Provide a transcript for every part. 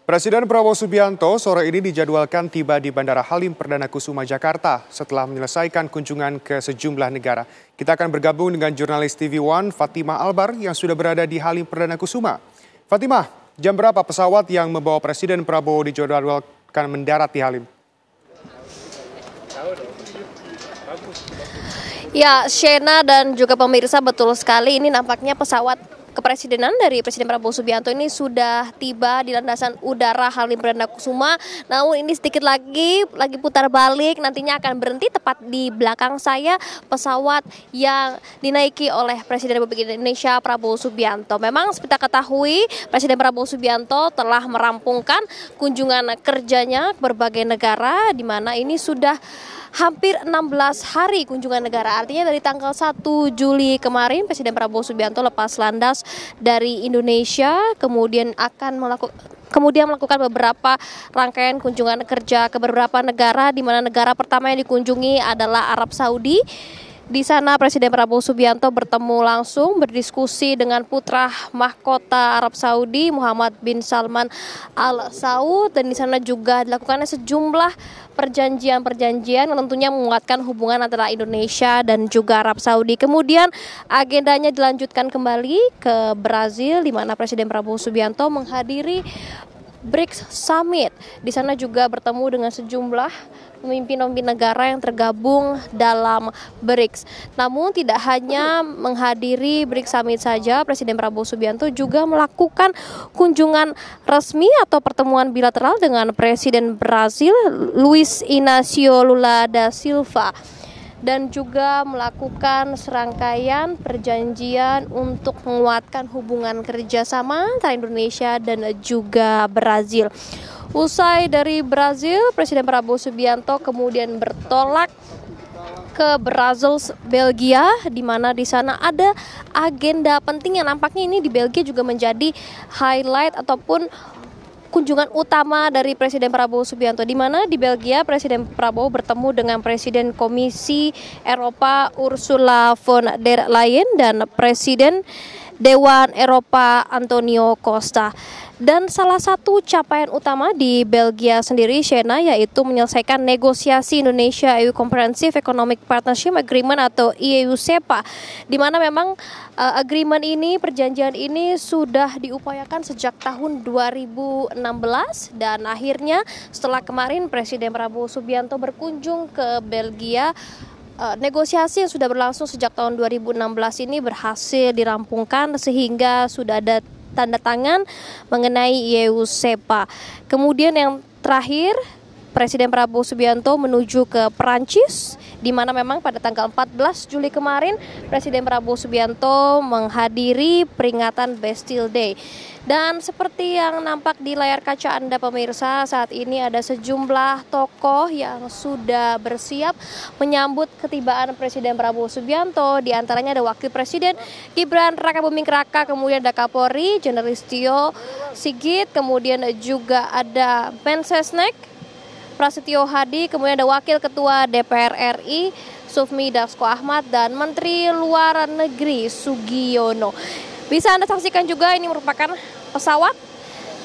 Presiden Prabowo Subianto sore ini dijadwalkan tiba di Bandara Halim Perdana Kusuma, Jakarta setelah menyelesaikan kunjungan ke sejumlah negara. Kita akan bergabung dengan jurnalis TV One Fatimah Albar yang sudah berada di Halim Perdana Kusuma. Fatimah, jam berapa pesawat yang membawa Presiden Prabowo dijadwalkan mendarat di Halim? Ya, Shena dan juga pemirsa, betul sekali ini nampaknya pesawat kepresidenan dari Presiden Prabowo Subianto ini sudah tiba di landasan udara Halim Perdana Kusuma. Namun ini sedikit lagi putar balik, nantinya akan berhenti tepat di belakang saya pesawat yang dinaiki oleh Presiden Republik Indonesia Prabowo Subianto. Memang seperti kita ketahui, Presiden Prabowo Subianto telah merampungkan kunjungan kerjanya ke berbagai negara, di mana ini sudah hampir 16 hari kunjungan negara. Artinya dari tanggal 1 Juli kemarin Presiden Prabowo Subianto lepas landas dari Indonesia, kemudian melakukan beberapa rangkaian kunjungan kerja ke beberapa negara, di mana negara pertama yang dikunjungi adalah Arab Saudi. Di sana Presiden Prabowo Subianto bertemu langsung berdiskusi dengan putra mahkota Arab Saudi Muhammad bin Salman Al Saud, dan di sana juga dilakukan sejumlah perjanjian yang tentunya menguatkan hubungan antara Indonesia dan juga Arab Saudi. Kemudian agendanya dilanjutkan kembali ke Brazil, di mana Presiden Prabowo Subianto menghadiri BRICS Summit. Di sana juga bertemu dengan sejumlah pemimpin negara yang tergabung dalam BRICS. Namun tidak hanya menghadiri BRICS Summit saja, Presiden Prabowo Subianto juga melakukan kunjungan resmi atau pertemuan bilateral dengan Presiden Brazil Luiz Inácio Lula da Silva, dan juga melakukan serangkaian perjanjian untuk menguatkan hubungan kerjasama antara Indonesia dan juga Brazil. Usai dari Brazil, Presiden Prabowo Subianto kemudian bertolak ke Brussels, Belgia, di mana di sana ada agenda penting yang nampaknya ini di Belgia juga menjadi highlight ataupun kunjungan utama dari Presiden Prabowo Subianto, di mana di Belgia Presiden Prabowo bertemu dengan Presiden Komisi Eropa Ursula von der Leyen dan Presiden Dewan Eropa Antonio Costa. Dan salah satu capaian utama di Belgia sendiri, Shena, yaitu menyelesaikan negosiasi Indonesia-EU Comprehensive Economic Partnership Agreement atau EU-SEPA, di mana memang perjanjian ini sudah diupayakan sejak tahun 2016, dan akhirnya setelah kemarin Presiden Prabowo Subianto berkunjung ke Belgia, negosiasi yang sudah berlangsung sejak tahun 2016 ini berhasil dirampungkan sehingga sudah ada tanda tangan mengenai EU-SEPA. Kemudian yang terakhir, Presiden Prabowo Subianto menuju ke Perancis, di mana memang pada tanggal 14 Juli kemarin Presiden Prabowo Subianto menghadiri peringatan Bastille Day. Dan seperti yang nampak di layar kaca Anda pemirsa, saat ini ada sejumlah tokoh yang sudah bersiap menyambut ketibaan Presiden Prabowo Subianto. Di antaranya ada Wakil Presiden Gibran Rakabuming Raka, kemudian ada Kapolri Jenderal Listio Sigit, kemudian juga ada Mensesnek Prasetyo Hadi, kemudian ada Wakil Ketua DPR RI Sufmi Dasko Ahmad, dan Menteri Luar Negeri Sugiono. Bisa Anda saksikan juga ini merupakan pesawat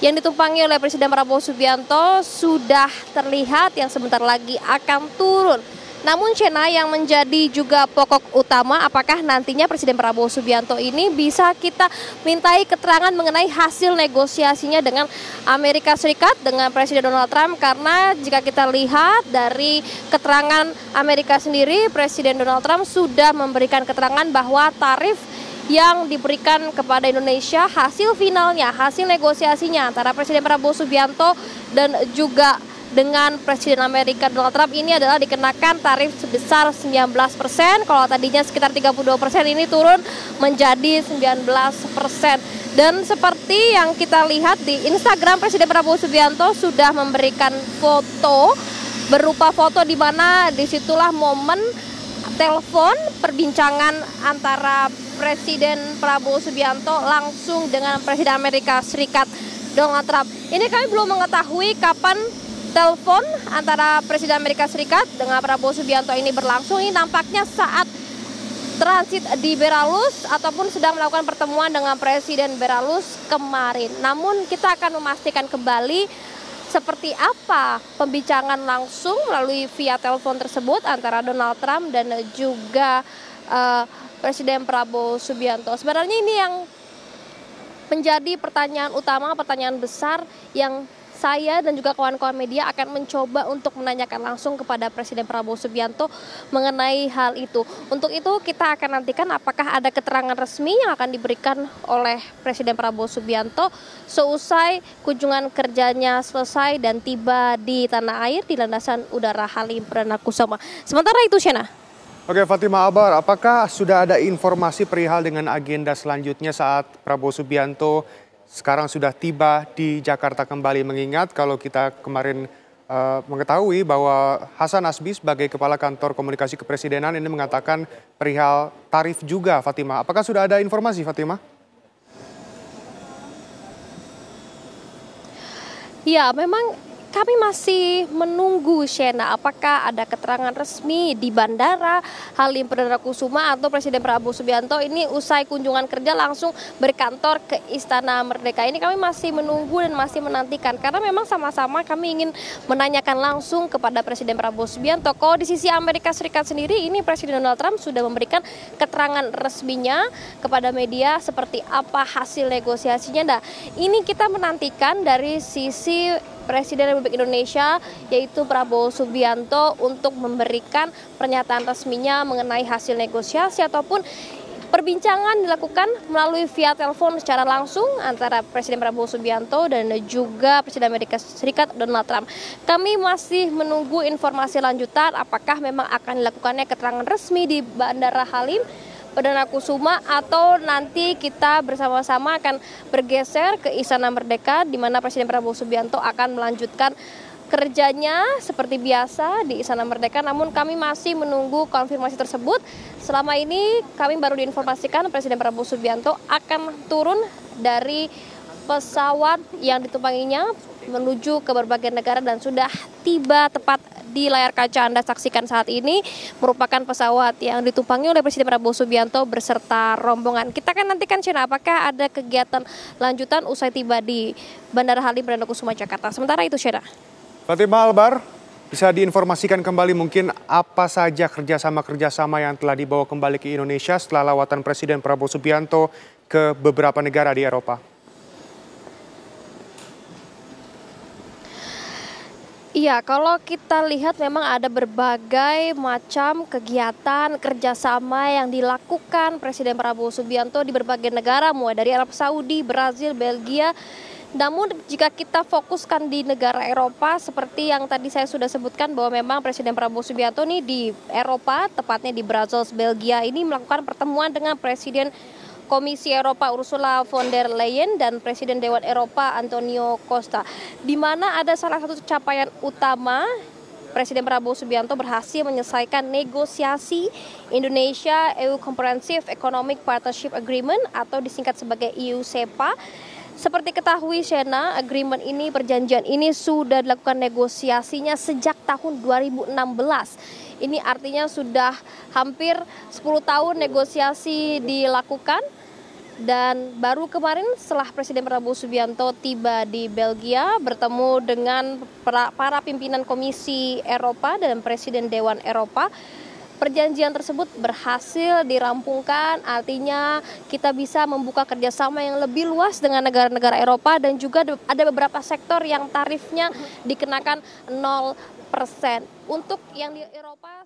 yang ditumpangi oleh Presiden Prabowo Subianto sudah terlihat yang sebentar lagi akan turun. Namun Shena, yang menjadi juga pokok utama, apakah nantinya Presiden Prabowo Subianto ini bisa kita mintai keterangan mengenai hasil negosiasinya dengan Amerika Serikat, dengan Presiden Donald Trump, karena jika kita lihat dari keterangan Amerika sendiri, Presiden Donald Trump sudah memberikan keterangan bahwa tarif yang diberikan kepada Indonesia, hasil finalnya, hasil negosiasinya antara Presiden Prabowo Subianto dan juga dengan Presiden Amerika Donald Trump ini adalah dikenakan tarif sebesar 19%, kalau tadinya sekitar 32%, ini turun menjadi 19%. Dan seperti yang kita lihat di Instagram, Presiden Prabowo Subianto sudah memberikan foto, berupa foto di mana disitulah momen telepon perbincangan antara Presiden Prabowo Subianto langsung dengan Presiden Amerika Serikat Donald Trump. Ini kami belum mengetahui kapan telepon antara Presiden Amerika Serikat dengan Prabowo Subianto ini berlangsung. Ini nampaknya saat transit di Belarus ataupun sedang melakukan pertemuan dengan Presiden Belarus kemarin. Namun kita akan memastikan kembali seperti apa pembicaraan langsung melalui via telepon tersebut antara Donald Trump dan juga Presiden Prabowo Subianto. Sebenarnya ini yang menjadi pertanyaan utama, pertanyaan besar yang saya dan juga kawan-kawan media akan mencoba untuk menanyakan langsung kepada Presiden Prabowo Subianto mengenai hal itu. Untuk itu kita akan nantikan apakah ada keterangan resmi yang akan diberikan oleh Presiden Prabowo Subianto seusai kunjungan kerjanya selesai dan tiba di tanah air di Landasan Udara Halim Perdana Kusuma. Sementara itu, Shena. Oke, Fatimah Albar, apakah sudah ada informasi perihal dengan agenda selanjutnya saat Prabowo Subianto sekarang sudah tiba di Jakarta kembali, mengingat kalau kita kemarin mengetahui bahwa Hasan Azbi sebagai Kepala Kantor Komunikasi Kepresidenan ini mengatakan perihal tarif juga, Fatimah. Apakah sudah ada informasi, Fatimah? Ya, memang kami masih menunggu, Shena, apakah ada keterangan resmi di Bandara Halim Perdana Kusuma atau Presiden Prabowo Subianto ini usai kunjungan kerja langsung berkantor ke Istana Merdeka. Ini kami masih menunggu dan masih menantikan karena memang sama-sama kami ingin menanyakan langsung kepada Presiden Prabowo Subianto. Kalau di sisi Amerika Serikat sendiri, ini Presiden Donald Trump sudah memberikan keterangan resminya kepada media seperti apa hasil negosiasinya. Nah, ini kita menantikan dari sisi Presiden Republik Indonesia yaitu Prabowo Subianto untuk memberikan pernyataan resminya mengenai hasil negosiasi ataupun perbincangan dilakukan melalui via telepon secara langsung antara Presiden Prabowo Subianto dan juga Presiden Amerika Serikat Donald Trump. Kami masih menunggu informasi lanjutan apakah memang akan dilakukannya keterangan resmi di Bandara Halim Perdana Kusuma atau nanti kita bersama-sama akan bergeser ke Istana Merdeka di mana Presiden Prabowo Subianto akan melanjutkan kerjanya seperti biasa di Istana Merdeka. Namun kami masih menunggu konfirmasi tersebut. Selama ini kami baru diinformasikan Presiden Prabowo Subianto akan turun dari pesawat yang ditumpanginya menuju ke berbagai negara dan sudah tiba tepat di layar kaca Anda saksikan saat ini merupakan pesawat yang ditumpangi oleh Presiden Prabowo Subianto beserta rombongan. Kita akan nantikan, Cina, apakah ada kegiatan lanjutan usai tiba di Bandara Halim Perdana Kusuma Jakarta. Sementara itu, Cina. Fatimah Albar, bisa diinformasikan kembali mungkin apa saja kerjasama yang telah dibawa kembali ke Indonesia setelah lawatan Presiden Prabowo Subianto ke beberapa negara di Eropa? Iya, kalau kita lihat memang ada berbagai macam kegiatan kerjasama yang dilakukan Presiden Prabowo Subianto di berbagai negara, mulai dari Arab Saudi, Brazil, Belgia. Namun jika kita fokuskan di negara Eropa, seperti yang tadi saya sudah sebutkan bahwa memang Presiden Prabowo Subianto ini di Eropa, tepatnya di Brussels, Belgia, ini melakukan pertemuan dengan Presiden Komisi Eropa Ursula von der Leyen dan Presiden Dewan Eropa Antonio Costa, di mana ada salah satu capaian utama Presiden Prabowo Subianto berhasil menyelesaikan negosiasi Indonesia EU Comprehensive Economic Partnership Agreement atau disingkat sebagai EU-CEPA. Seperti ketahui, Shena, agreement ini, perjanjian ini sudah dilakukan negosiasinya sejak tahun 2016. Ini artinya sudah hampir 10 tahun negosiasi dilakukan. Dan baru kemarin setelah Presiden Prabowo Subianto tiba di Belgia bertemu dengan para pimpinan Komisi Eropa dan Presiden Dewan Eropa, perjanjian tersebut berhasil dirampungkan, artinya kita bisa membuka kerjasama yang lebih luas dengan negara-negara Eropa dan juga ada beberapa sektor yang tarifnya dikenakan 0%. Untuk yang di Eropa